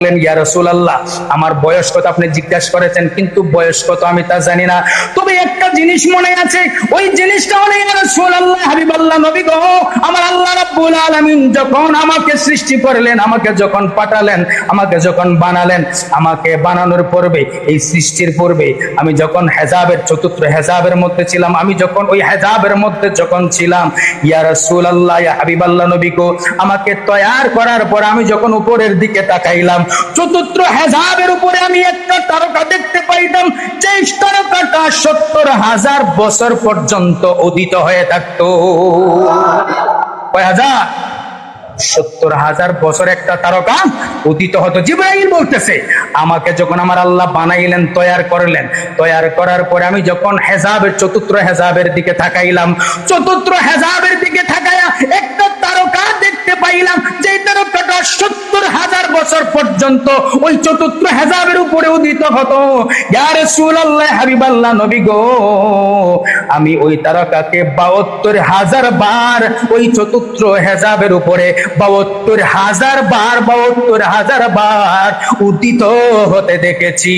ইয়া রাসূলুল্লাহ, আমার বয়স কত আপনি জিজ্ঞাসা করেছেন, কিন্তু বয়স কত আমি তা জানি না, তবে একটা জিনিস মনে আছে, ওই জিনিসটা হলো ইয়া রাসূলুল্লাহ, হাবিবাল্লাহ, নবী গো, আমার আল্লাহ রাব্বুল আলামিন যখন আমাকে সৃষ্টি করলেন, আমাকে যখন পাঠালেন, আমাকে যখন বানালেন, আমাকে বানানোর পূর্বে, এই সৃষ্টির পূর্বে আমি যখন হেজাবের, চতুর্থ হেজাবের মধ্যে ছিলাম, আমি যখন ওই হেজাবের মধ্যে যখন ছিলাম, ইয়া রাসূলুল্লাহ, ইয়া হাবিবাল্লাহ, নবী গো, আমাকে তৈয়ার করার পর আমি যখন উপরের দিকে তাকাইলাম, চতুর্থ হেজাবের উপরে আমি একটা তারকা দেখতে পাইতাম, যে তারকাটা 70,000 বছর পর্যন্ত উদিত হয়ে থাকতো। কয় হাজার? 70,000 বছর একটা তারকা উদিত হতো। জিবরাইল বলতেছে, আমাকে যখন আমার আল্লাহ বানাইলেন, তৈয়ার করলেন, তৈয়ার করার পরে আমি যখন হেজাবের, চতুর্থ হেজাবের দিকে তাকাইলাম, চতুর্থ হেজাবের দিকে তাকায়া একটা তারকা দেখতে পাইলাম, যে তারকাটা 70,000 বছর পর্যন্ত ওই চতুর্থ হেজাবের উপরে উদিত হতো। ইয়া রাসূলুল্লাহ, হাবিবাল্লাহ, নবী গো, আমি ওই তারকাকে 72,000 বার ওই চতুর্থ হেজাবের উপরে 72,000 বার, 72,000 বার উদিত হতে দেখেছি।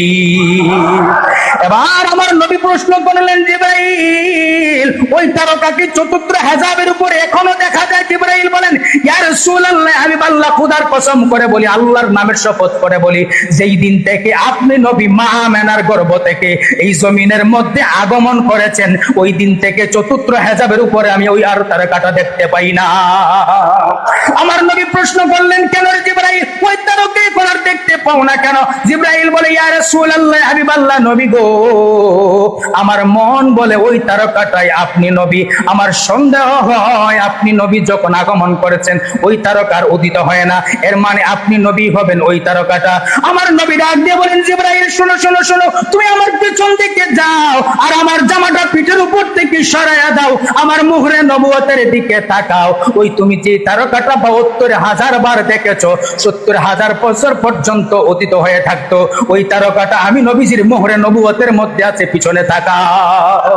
এবার আমার নবী প্রশ্ন করলেন, জিবরাইল, ওই তারকাকে চতুর্থ হেজাবের উপরে এখনো দেখা যায়? জিবরাইল বলেন, ইয়া রাসূলুল্লাহ, আমি আল্লাহ খোদার কসম করে বলি, আল্লাহর নামের শপথ করে বলি, যেই দিন থেকে আপনি নবী মা আমেনার গর্ভ থেকে এই জমিনের মধ্যে আগমন করেছেন, ওই দিন থেকে চতুর্থ হেজাবের উপরে আমি ওই আর তারকাটা দেখতে পাই না। আমার নবী প্রশ্ন করলেন, কেন রে জিবরাইল, ওই তারকা এখন আর দেখতে পাও না কেন? জিবরাইল বলে, ইয়া রাসূলুল্লাহ, হাবিবাল্লাহ, নবী গো, আমার মন বলে ওই তারকাটাই আপনি নবী। আমার সন্দেহ হয় আপনি নবী যখন আগমন করেছেন ওই তারকার উদিত হয় না, এর মানে আপনি নবী হবেন ওই তারকাটা। আমার নবী ডাক দিয়ে বলেন, জিবরাইল, শোনো শোনো শোনো, তুমি আমার পেছন দিকে যাও, আর আমার জামাটা পিঠের উপর থেকে সরাইয়া দাও, আমার মুহরে নবুয়তের দিকে তাকাও, ওই তুমি যে তারকাটা 72,000 বার দেখেছো, 70,000 বছর পর্যন্ত অতীত হয়ে থাকতো, ওই তারকাটা আমি নবীজির মুহরে নবুয়তের মধ্যে আছে, পিছনে তাকাও।